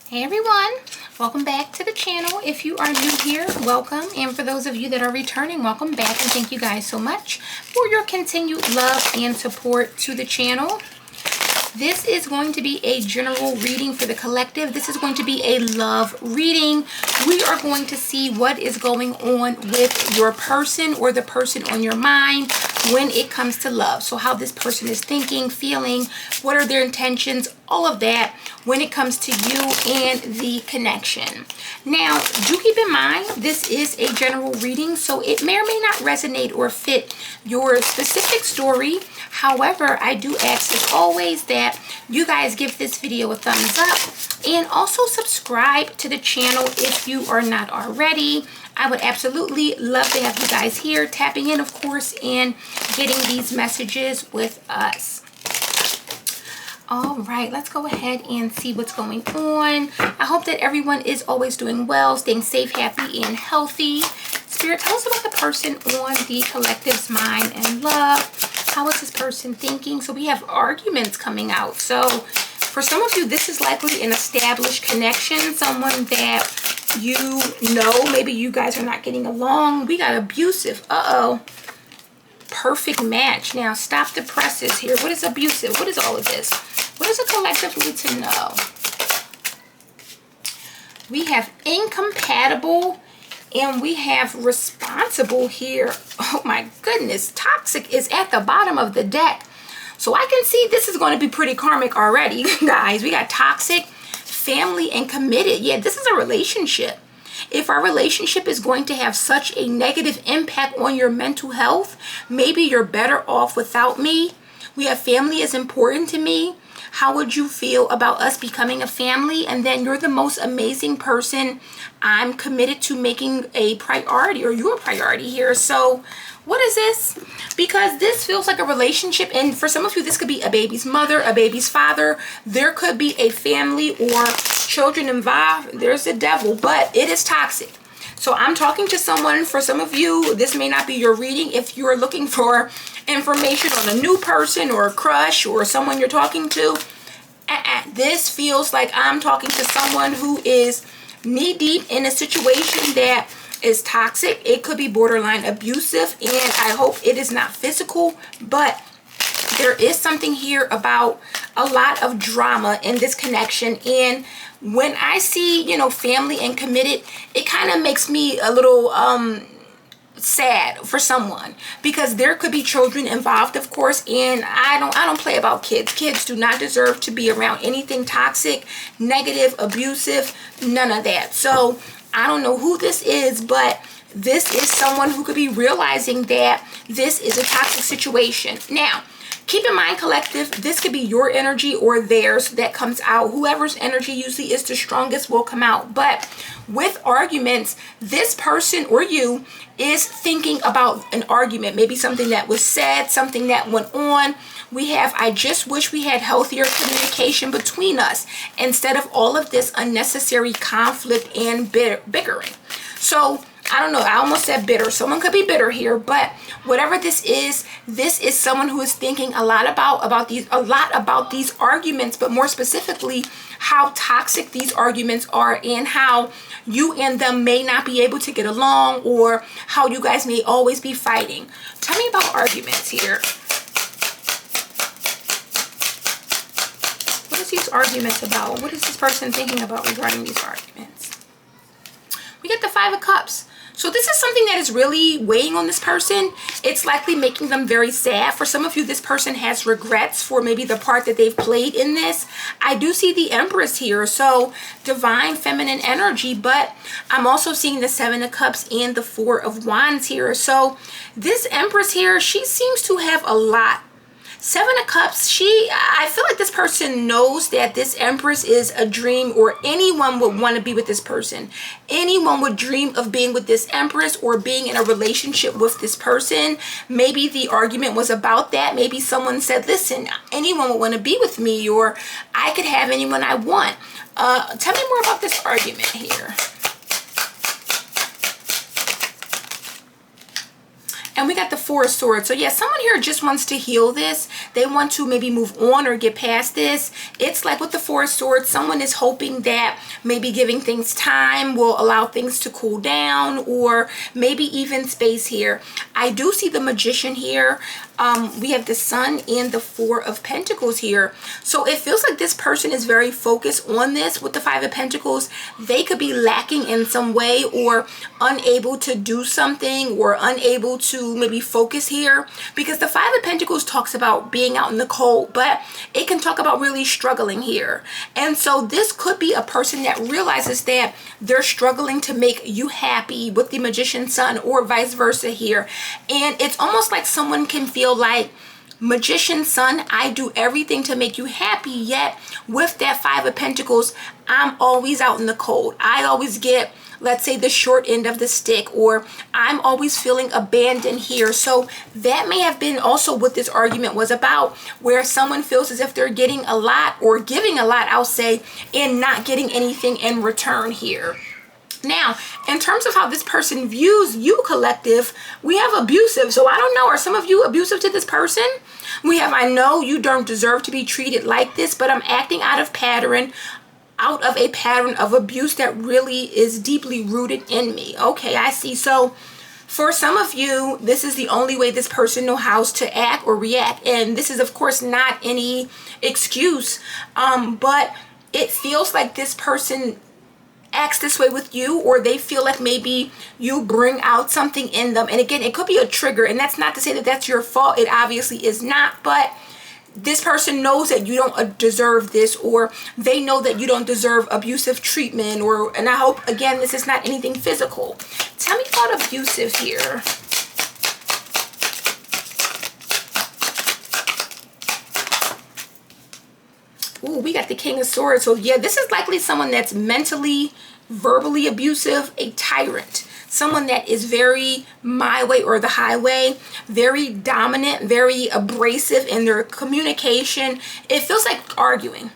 Hey everyone, welcome back to the channel. If you are new here, welcome, and for those of you that are returning, welcome back, and thank you guys so much for your continued love and support to the channel. This is going to be a general reading for the collective. This is going to be a love reading. We are going to see what is going on with your person or the person on your mind when it comes to love. So how this person is thinking, feeling, what are their intentions, all of that when it comes to you and the connection. Now, do keep in mind, this is a general reading, so it may or may not resonate or fit your specific story. However, I do ask as always that you guys give this video a thumbs up and also subscribe to the channel if you are not already. I would absolutely love to have you guys here tapping in, of course, and getting these messages with us. All right, let's go ahead and see what's going on. I hope that everyone is always doing well, staying safe, happy, and healthy. Spirit, tell us about the person on the collective's mind and love. How is this person thinking? So we have arguments coming out. So for some of you, this is likely an established connection, someone that you know. Maybe you guys are not getting along. We got abusive. Uh-oh. Perfect match. Now, stop the presses here. What is abusive? What is all of this? What does the collective need to know? We have incompatible and we have responsible here. Oh my goodness. Toxic is at the bottom of the deck. So I can see this is going to be pretty karmic already, guys. We got toxic, family, and committed. Yeah, this is a relationship. If our relationship is going to have such a negative impact on your mental health, maybe you're better off without me. We have family is important to me. How would you feel about us becoming a family? And then you're the most amazing person. I'm committed to making a priority, or your priority here. So what is this? Because this feels like a relationship, and for some of you, this could be a baby's mother, a baby's father. There could be a family or children involved. There's the devil, but it is toxic. So I'm talking to someone. For some of you, this may not be your reading. If you're looking for information on a new person or a crush or someone you're talking to, this feels like I'm talking to someone who is knee deep in a situation that is toxic. It could be borderline abusive, and I hope it is not physical, but there is something here about a lot of drama in this connection. And when I see, family and committed, it kind of makes me a little sad for someone, because there could be children involved, of course, and I don't play about kids. Kids do not deserve to be around anything toxic, negative, abusive, none of that. So I don't know who this is, but this is someone who could be realizing that this is a toxic situation. Now, keep in mind, collective, this could be your energy or theirs that comes out. Whoever's energy usually is the strongest will come out. But with arguments, this person or you is thinking about an argument, maybe something that was said, something that went on. We have, I just wish we had healthier communication between us instead of all of this unnecessary conflict and bickering. So I don't know, I almost said bitter. Someone could be bitter here, but whatever this is someone who is thinking a lot about these arguments, but more specifically how toxic these arguments are and how you and them may not be able to get along, or how you guys may always be fighting. Tell me about arguments here. What is these arguments about? What is this person thinking about regarding these arguments? We get the Five of Cups. So this is something that is really weighing on this person. It's likely making them very sad. For some of you, this person has regrets for maybe the part that they've played in this. I do see the Empress here, so divine feminine energy, but I'm also seeing the Seven of Cups and the Four of Wands here. So this Empress here, she seems to have a lot. Seven of Cups, I feel like this person knows that this Empress is a dream, or anyone would want to be with this person. Anyone would dream of being with this Empress or being in a relationship with this person. Maybe the argument was about that. Maybe someone said, listen, anyone would want to be with me, or I could have anyone I want. Tell me more about this argument here. And we got the Four of Swords. So yeah, someone here just wants to heal this. They want to maybe move on or get past this. It's like with the Four of Swords, someone is hoping that maybe giving things time will allow things to cool down, or maybe even space here. I do see the Magician here. We have the Sun and the Four of Pentacles here. So it feels like this person is very focused on this with the Five of Pentacles. They could be lacking in some way, or unable to do something, or unable to maybe focus here, because the Five of Pentacles talks about being out in the cold, but it can talk about really struggling here. And so this could be a person that realizes that they're struggling to make you happy with the Magician Sun, or vice versa here. And it's almost like someone can feel like, Magician Sun, I do everything to make you happy, yet with that Five of Pentacles, I'm always out in the cold. I always get, let's say, the short end of the stick, or I'm always feeling abandoned here. So that may have been also what this argument was about, where someone feels as if they're getting a lot, or giving a lot, I'll say, and not getting anything in return here. Now, in terms of how this person views you, collective, we have abusive. So I don't know, are some of you abusive to this person? We have, I know you don't deserve to be treated like this, but I'm acting out of a pattern of abuse that really is deeply rooted in me. Okay, I see. So for some of you, this is the only way this person knows how to act or react. And this is, of course, not any excuse, but it feels like this person acts this way with you, or they feel like maybe you bring out something in them. And again, it could be a trigger, and that's not to say that that's your fault. It obviously is not, but this person knows that you don't deserve this, or they know that you don't deserve abusive treatment, or, and I hope, again, this is not anything physical. Tell me about abusive here. Ooh, we got the King of Swords. So yeah, this is likely someone that's mentally, verbally abusive, a tyrant. Someone that is very my way or the highway, very dominant, very abrasive in their communication. It feels like arguing.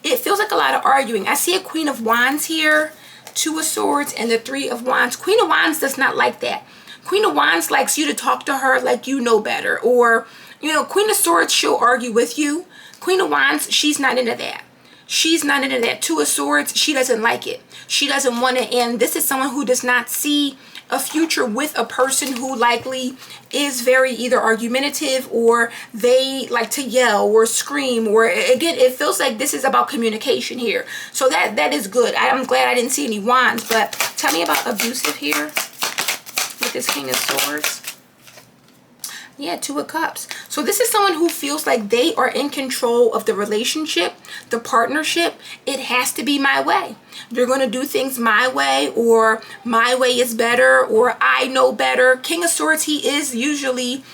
It feels like a lot of arguing. I see a Queen of Wands here, Two of Swords, and the Three of Wands. Queen of Wands does not like that. Queen of Wands likes you to talk to her like you know better. Or, you know, Queen of Swords, she'll argue with you. Queen of Wands, she's not into that. She's not into that. Two of Swords, she doesn't like it. She doesn't want it. And this is someone who does not see a future with a person who likely is very either argumentative, or they like to yell or scream, or again, it feels like this is about communication here. So that is good. I'm glad I didn't see any wands, but tell me about abusive here with this King of Swords. Yeah, Two of Cups. So this is someone who feels like they are in control of the relationship, the partnership. It has to be my way. You're going to do things my way, or my way is better, or I know better. King of Swords, he is usually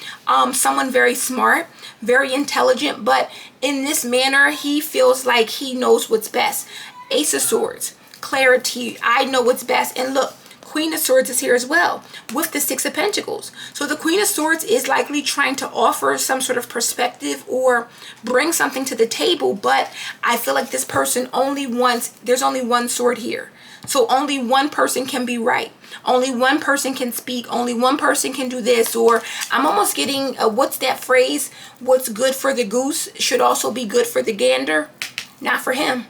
someone very smart, very intelligent, but in this manner, he feels like he knows what's best. Ace of Swords, clarity, I know what's best. And look, Queen of Swords is here as well with the Six of Pentacles. So the Queen of Swords is likely trying to offer some sort of perspective or bring something to the table, but I feel like this person only wants, there's only one sword here. So only one person can be right. Only one person can speak. Only one person can do this. Or I'm almost getting, what's that phrase? What's good for the goose should also be good for the gander. Not for him.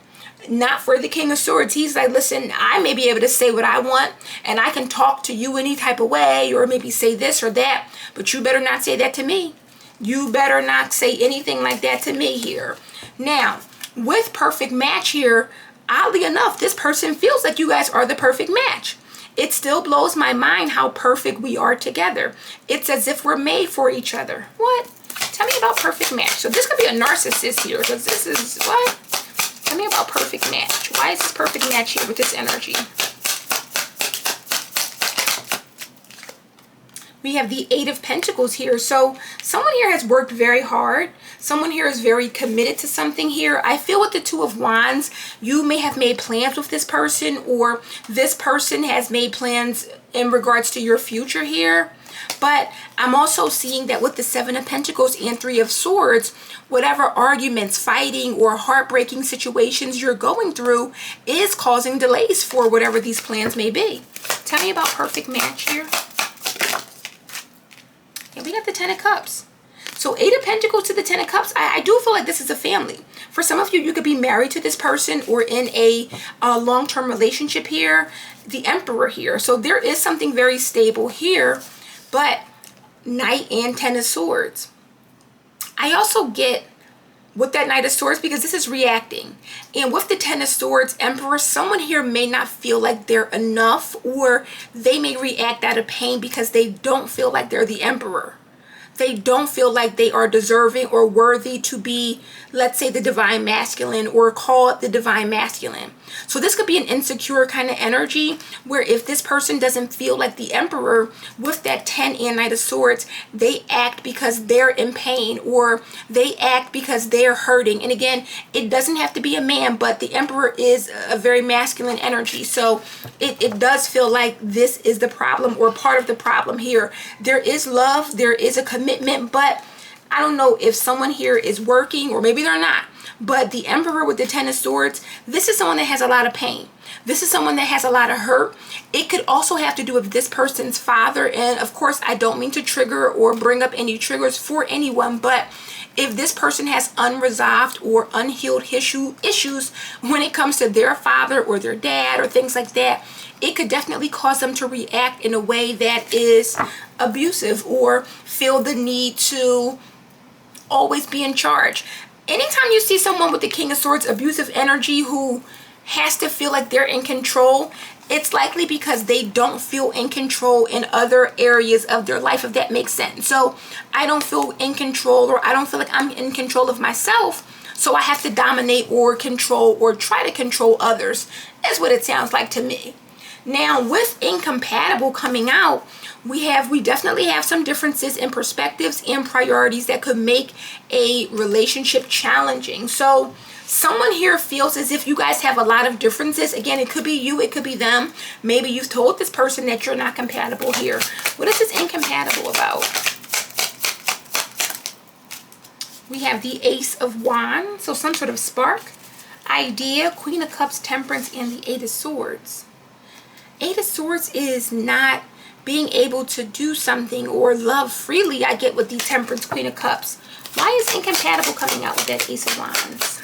Not for the King of Swords. He's like, listen, I may be able to say what I want, and I can talk to you any type of way, or maybe say this or that, but you better not say that to me. You better not say anything like that to me here. Now, with perfect match here, oddly enough, this person feels like you guys are the perfect match. It still blows my mind how perfect we are together. It's as if we're made for each other. What? Tell me about perfect match. So this could be a narcissist here, because this is what? Tell me about perfect match. Why is this perfect match here with this energy? We have the Eight of Pentacles here. So someone here has worked very hard. Someone here is very committed to something here. I feel with the Two of Wands, you may have made plans with this person, or this person has made plans in regards to your future here. But I'm also seeing that with the Seven of Pentacles and Three of Swords, whatever arguments, fighting, or heartbreaking situations you're going through is causing delays for whatever these plans may be. Tell me about perfect match here. we got the Ten of Cups. So 8 of Pentacles to the 10 of Cups. I do feel like this is a family. For some of you, you could be married to this person or in a long-term relationship here. The Emperor here. So there is something very stable here. But Knight and 10 of Swords. I also get with that Knight of Swords, because this is reacting. And with the 10 of Swords, Emperor, someone here may not feel like they're enough, or they may react out of pain because they don't feel like they're the Emperor. They don't feel like they are deserving or worthy to be, let's say, the divine masculine or called the divine masculine. So this could be an insecure kind of energy where if this person doesn't feel like the Emperor with that 10 and Knight of Swords, they act because they're in pain or they act because they're hurting. And again, it doesn't have to be a man, but the Emperor is a very masculine energy. So it does feel like this is the problem or part of the problem here. There is love, there is a commitment, but I don't know if someone here is working or maybe they're not. But the Emperor with the 10 of Swords, this is someone that has a lot of pain. This is someone that has a lot of hurt. It could also have to do with this person's father. And of course, I don't mean to trigger or bring up any triggers for anyone, but if this person has unresolved or unhealed issues when it comes to their father or their dad or things like that, it could definitely cause them to react in a way that is abusive or feel the need to always be in charge. Anytime you see someone with the King of Swords, abusive energy, who has to feel like they're in control, it's likely because they don't feel in control in other areas of their life, if that makes sense. So I don't feel in control, or I don't feel like I'm in control of myself, so I have to dominate or control or try to control others, is what it sounds like to me. Now with incompatible coming out, we definitely have some differences in perspectives and priorities that could make a relationship challenging. So someone here feels as if you guys have a lot of differences. Again, it could be you, it could be them. Maybe you've told this person that you're not compatible here. What is this incompatible about? We have the Ace of Wands, so some sort of spark, idea, Queen of Cups, Temperance, and the Eight of Swords. Eight of Swords is not being able to do something or love freely, I get with the Temperance, Queen of Cups. Why is incompatible coming out with that Ace of Wands?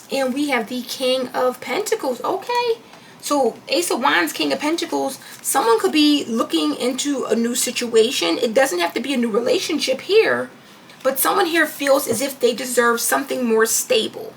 And we have the King of Pentacles. Okay. So Ace of Wands, King of Pentacles, someone could be looking into a new situation. It doesn't have to be a new relationship here, but someone here feels as if they deserve something more stable.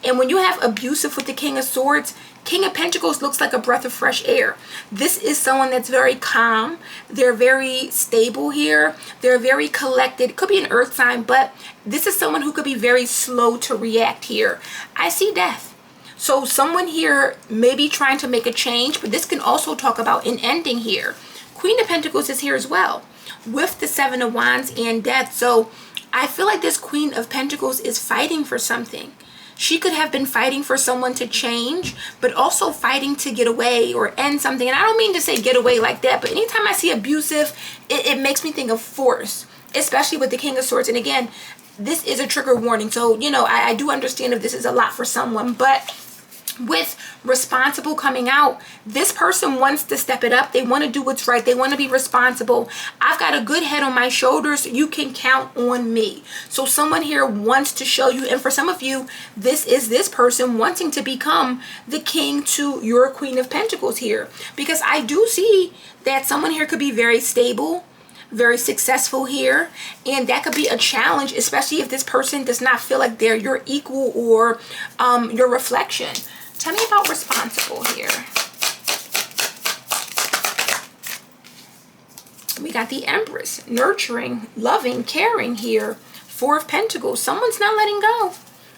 And when you have abusive with the King of Swords, King of Pentacles looks like a breath of fresh air. This is someone that's very calm. They're very stable here. They're very collected. It could be an earth sign, but this is someone who could be very slow to react here. I see death. So someone here may be trying to make a change, but this can also talk about an ending here. Queen of Pentacles is here as well with the Seven of Wands and death. So I feel like this Queen of Pentacles is fighting for something. She could have been fighting for someone to change, but also fighting to get away or end something. And I don't mean to say get away like that, but anytime I see abusive, it makes me think of force, especially with the King of Swords. And again, this is a trigger warning. So, you know, I do understand if this is a lot for someone, but with responsible coming out, this person wants to step it up. They want to do what's right. They want to be responsible. I've got a good head on my shoulders. You can count on me. So someone here wants to show you, and for some of you, this is this person wanting to become the king to your Queen of Pentacles here, because I do see that someone here could be very stable, very successful here, and that could be a challenge, especially if this person does not feel like they're your equal or your reflection. Tell me about responsible here. We got the Empress, nurturing, loving, caring here. Four of Pentacles. Someone's not letting go.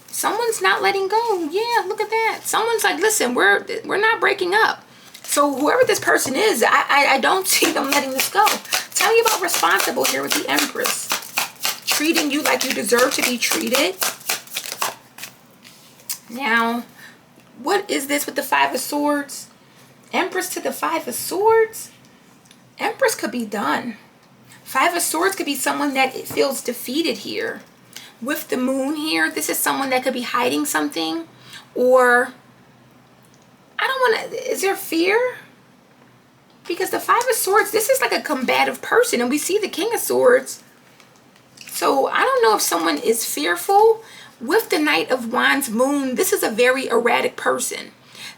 Someone's not letting go. Yeah, look at that. Someone's like, listen, we're not breaking up. So whoever this person is, I don't see them letting this go. Tell me about responsible here with the Empress. Treating you like you deserve to be treated. Now, what is this with the Five of Swords? Empress to the Five of Swords? Empress could be done. Five of Swords could be someone that feels defeated here. With the Moon here, this is someone that could be hiding something, or I don't want to, is there fear? because the Five of Swords, this is like a combative person, and we see the King of Swords. So I don't know if someone is fearful. With the Knight of Wands moon, this is a very erratic person.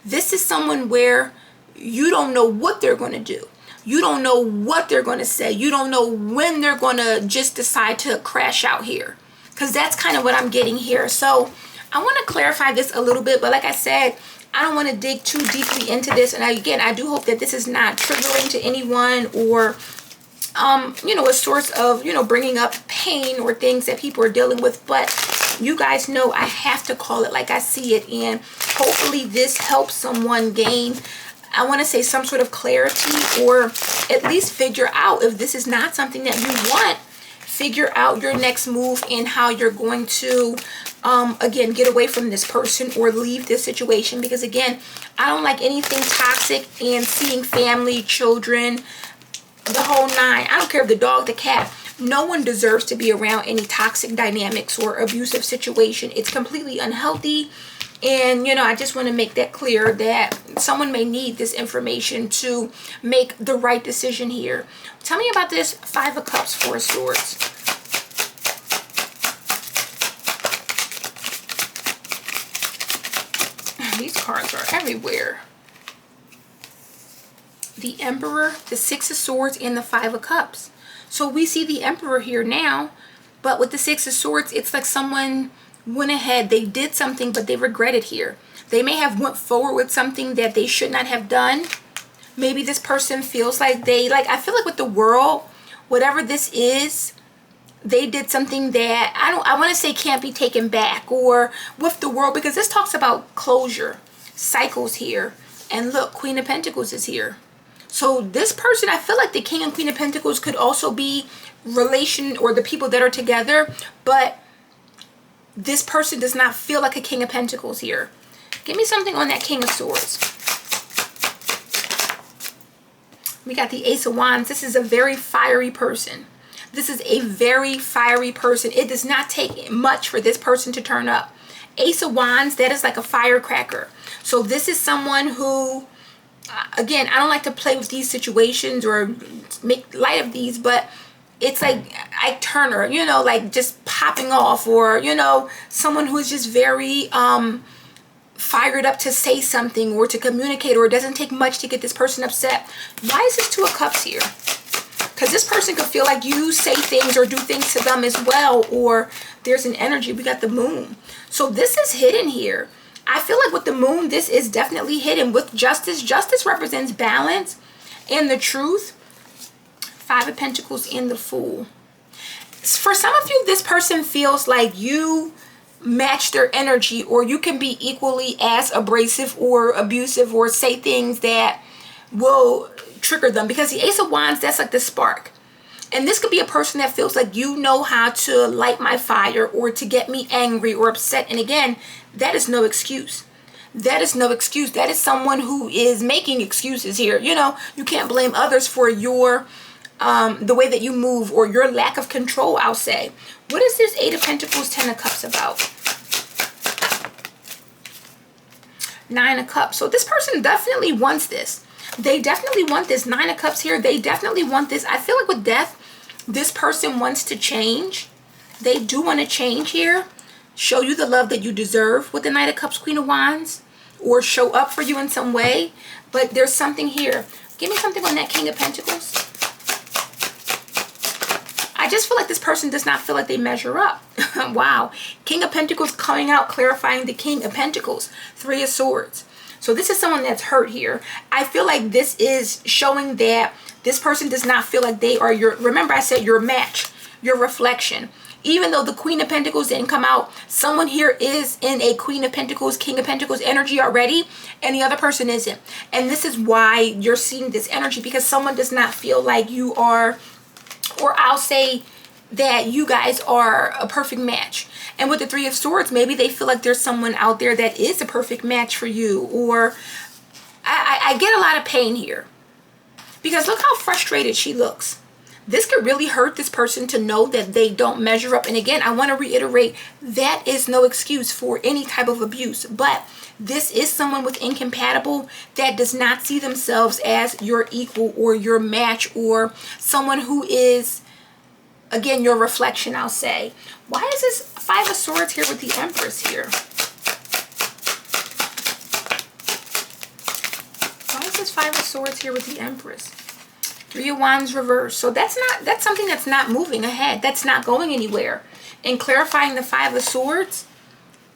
This is someone where you don't know what they're going to do. You don't know what they're going to say. You don't know when they're going to just decide to crash out here. Because that's kind of what I'm getting here. So I want to clarify this a little bit. But like I said, I don't want to dig too deeply into this. And again, I do hope that this is not triggering to anyone or, you know, a source of, you know, bringing up pain or things that people are dealing with. But you guys know I have to call it like I see it. And hopefully this helps someone gain, I want to say, some sort of clarity, or at least figure out, if this is not something that you want, figure out your next move and how you're going to, again, get away from this person or leave this situation. Because again, I don't like anything toxic, and seeing family, children, the whole nine. I don't care if the dog, the cat. No one deserves to be around any toxic dynamics or abusive situation. It's completely unhealthy. And, you know, I just want to make that clear that someone may need this information to make the right decision here. Tell me about this Five of Cups, Four of Swords. These cards are everywhere. The Emperor, the Six of Swords, and the Five of Cups. So we see the Emperor here now, but with the Six of Swords, it's like someone went ahead, they did something, but they regret it here. They may have went forward with something that they should not have done. Maybe this person feels like I feel like with the World, whatever this is, they did something that I want to say can't be taken back. Or with the World, because this talks about closure, cycles here. And look, Queen of Pentacles is here. So this person, I feel like the King and Queen of Pentacles could also be relation, or the people that are together, but this person does not feel like a King of Pentacles here. Give me something on that King of Swords. We got the Ace of Wands. This is a very fiery person. This is a very fiery person. It does not take much for this person to turn up. Ace of Wands, that is like a firecracker. So this is someone who, again, I don't like to play with these situations or make light of these, but it's like Ike Turner, you know, like just popping off, or, you know, someone who is just very fired up to say something or to communicate, or it doesn't take much to get this person upset. Why is this Two of Cups here? Because this person could feel like you say things or do things to them as well, or there's an energy. We got the Moon. So this is hidden here. I feel like with the Moon, this is definitely hidden. With Justice, Justice represents balance and the truth. Five of Pentacles and the Fool. For some of you, this person feels like you match their energy, or you can be equally as abrasive or abusive or say things that will trigger them. Because the Ace of Wands, that's like the spark. And this could be a person that feels like you know how to light my fire or to get me angry or upset. And again, that is no excuse. That is no excuse. That is someone who is making excuses here. You know, you can't blame others for your the way that you move or your lack of control, I'll say. What is this Eight of Pentacles, Ten of Cups about? Nine of Cups. So this person definitely wants this. They definitely want this. Nine of Cups here. They definitely want this. I feel like with Death, this person wants to change. They do want to change here. Show you the love that you deserve with the Knight of Cups, Queen of Wands. Or show up for you in some way. But there's something here. Give me something on that King of Pentacles. I just feel like this person does not feel like they measure up. Wow. King of Pentacles coming out, clarifying the King of Pentacles. Three of Swords. So this is someone that's hurt here. I feel like this is showing that this person does not feel like they are your, remember I said your match, your reflection. Even though the Queen of Pentacles didn't come out, someone here is in a Queen of Pentacles, King of Pentacles energy already, and the other person isn't. And this is why you're seeing this energy, because someone does not feel like you are, or I'll say that you guys are a perfect match. And with the Three of Swords, maybe they feel like there's someone out there that is a perfect match for you. Or I get a lot of pain here. Because look how frustrated she looks. This could really hurt this person to know that they don't measure up. And again, I want to reiterate, that is no excuse for any type of abuse. But this is someone with incompatible that does not see themselves as your equal or your match, or someone who is, again, your reflection, I'll say. Why is this Five of Swords here with the Empress here? Why is this Five of Swords here with the Empress? Three of Wands reversed. So that's something that's not moving ahead. That's not going anywhere. And clarifying the Five of Swords,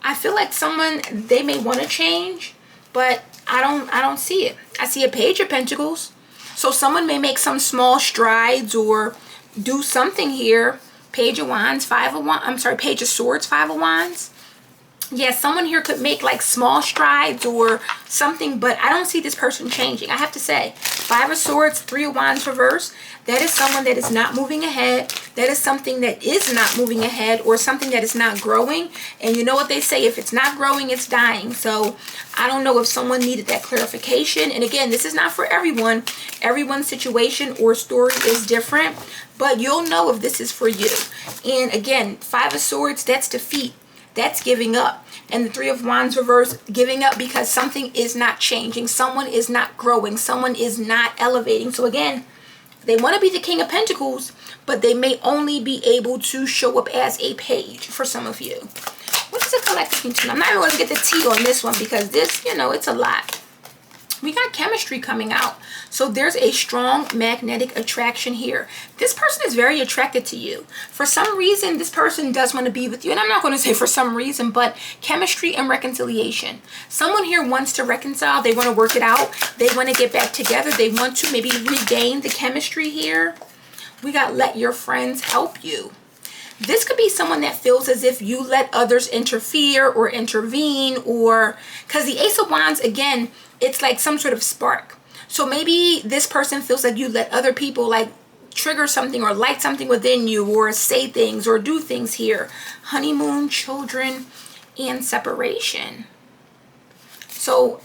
I feel like someone, they may want to change, but I don't see it. I see a Page of Pentacles. So someone may make some small strides or do something here. Page of Wands, Page of Swords, Five of Wands. Yeah, someone here could make like small strides or something, but I don't see this person changing. I have to say, Five of Swords, Three of Wands reverse. That is someone that is not moving ahead. That is something that is not moving ahead, or something that is not growing. And you know what they say, if it's not growing, it's dying. So I don't know if someone needed that clarification. And again, this is not for everyone. Everyone's situation or story is different, but you'll know if this is for you. And again, Five of Swords, that's defeat. That's giving up. And the Three of Wands reverse, giving up because something is not changing. Someone is not growing. Someone is not elevating. So again, they want to be the King of Pentacles, but they may only be able to show up as a page for some of you. What is the collective need to know? I'm not even going to get the tea on this one because this, you know, it's a lot. We got chemistry coming out. So there's a strong magnetic attraction here. This person is very attracted to you. For some reason, this person does want to be with you. And I'm not going to say for some reason, but chemistry and reconciliation. Someone here wants to reconcile. They want to work it out. They want to get back together. They want to maybe regain the chemistry here. We got let your friends help you. This could be someone that feels as if you let others interfere or intervene, or because the Ace of Wands, again, it's like some sort of spark. So maybe this person feels like you let other people like trigger something or light something within you, or say things or do things here. Honeymoon, children, and separation. So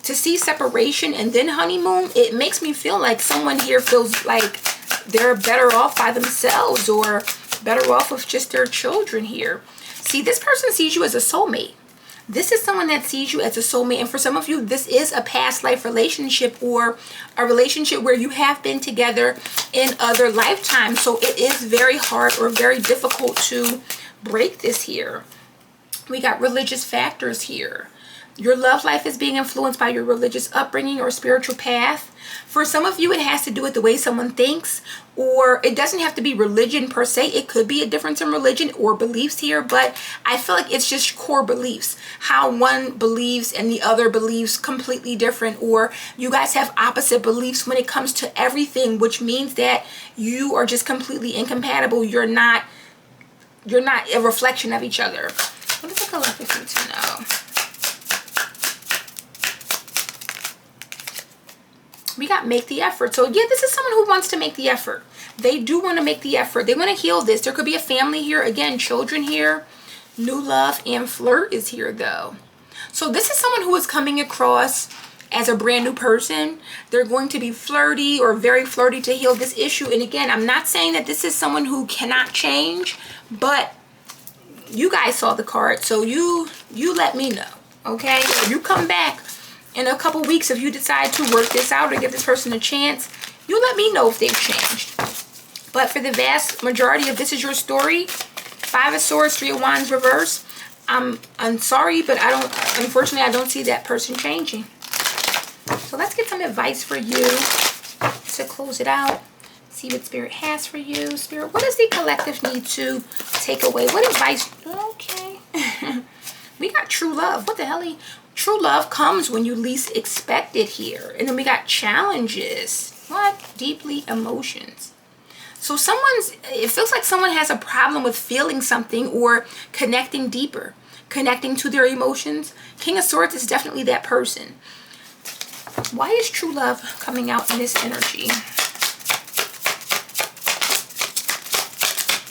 to see separation and then honeymoon, it makes me feel like someone here feels like they're better off by themselves, or better off with just their children here. See, this person sees you as a soulmate. This is someone that sees you as a soulmate. And for some of you, this is a past life relationship, or a relationship where you have been together in other lifetimes. So it is very hard or very difficult to break this here. We got religious factors here. Your love life is being influenced by your religious upbringing or spiritual path. For some of you, it has to do with the way someone thinks, or it doesn't have to be religion per se. It could be a difference in religion or beliefs here, but I feel like it's just core beliefs. How one believes and the other believes completely different, or you guys have opposite beliefs when it comes to everything, which means that you are just completely incompatible. You're not a reflection of each other. What does the collective need to know? We got make the effort. So yeah, this is someone who wants to make the effort. They do want to make the effort. They want to heal this. There could be a family here. Again, children here. New love and flirt is here though. So this is someone who is coming across as a brand new person. They're going to be flirty or very flirty to heal this issue. And again, I'm not saying that this is someone who cannot change, but you guys saw the card. So you let me know. Okay? If you come back in a couple weeks, if you decide to work this out or give this person a chance, you let me know if they've changed. But for the vast majority of this is your story, Five of Swords, Three of Wands reverse, I'm sorry, but unfortunately, I don't see that person changing. So let's get some advice for you to close it out. See what Spirit has for you. Spirit, what does the collective need to take away? What advice? Okay. We got true love. What the hell? True love comes when you least expect it here. And then we got challenges. What? Deeply emotions. So it feels like someone has a problem with feeling something or connecting deeper, connecting to their emotions. King of Swords is definitely that person. Why is true love coming out in this energy?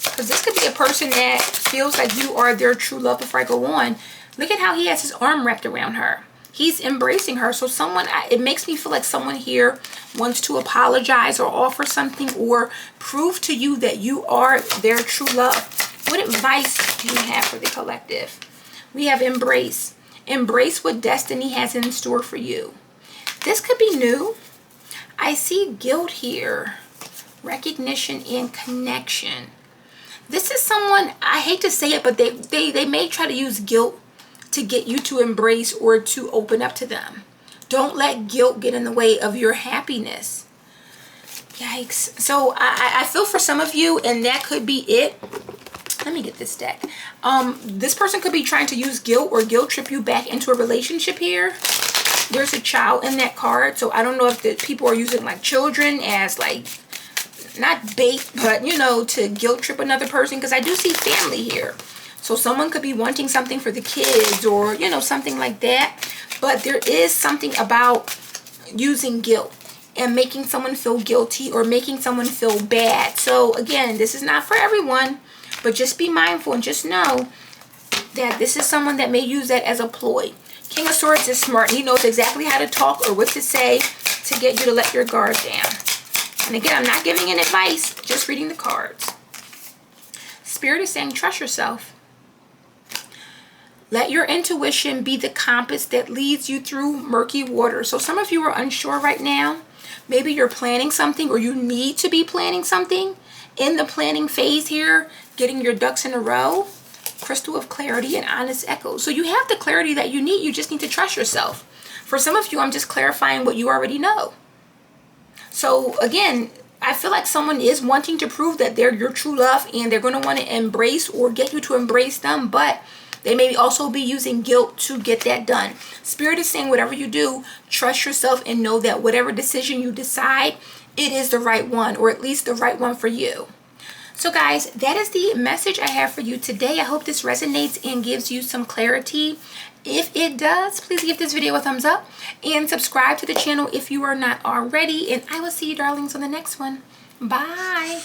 Because this could be a person that feels like you are their true love. Before I go on, look at how he has his arm wrapped around her. He's embracing her. So it makes me feel like someone here wants to apologize or offer something or prove to you that you are their true love. What advice do you have for the collective? We have embrace. Embrace what destiny has in store for you. This could be new. I see guilt here. Recognition and connection. This is someone, I hate to say it, but they may try to use guilt to get you to embrace or to open up to them. Don't let guilt get in the way of your happiness. Yikes. So I feel for some of you, and that could be it. Let me get this deck. This person could be trying to use guilt or guilt trip you back into a relationship here. There's a child in that card. So I don't know if the people are using like children as like, not bait, but you know, to guilt trip another person. Because I do see family here. So someone could be wanting something for the kids or, you know, something like that. But there is something about using guilt and making someone feel guilty or making someone feel bad. So again, this is not for everyone, but just be mindful and just know that this is someone that may use that as a ploy. King of Swords is smart. He knows exactly how to talk or what to say to get you to let your guard down. And again, I'm not giving an advice, just reading the cards. Spirit is saying, trust yourself. Let your intuition be the compass that leads you through murky water. So some of you are unsure right now. Maybe you're planning something or you need to be planning something. In the planning phase here, getting your ducks in a row. Crystal of clarity and honest echo. So you have the clarity that you need. You just need to trust yourself. For some of you, I'm just clarifying what you already know. So again, I feel like someone is wanting to prove that they're your true love and they're going to want to embrace or get you to embrace them, but they may also be using guilt to get that done. Spirit is saying whatever you do, trust yourself and know that whatever decision you decide, it is the right one, or at least the right one for you. So guys, that is the message I have for you today. I hope this resonates and gives you some clarity. If it does, please give this video a thumbs up and subscribe to the channel if you are not already. And I will see you darlings on the next one. Bye.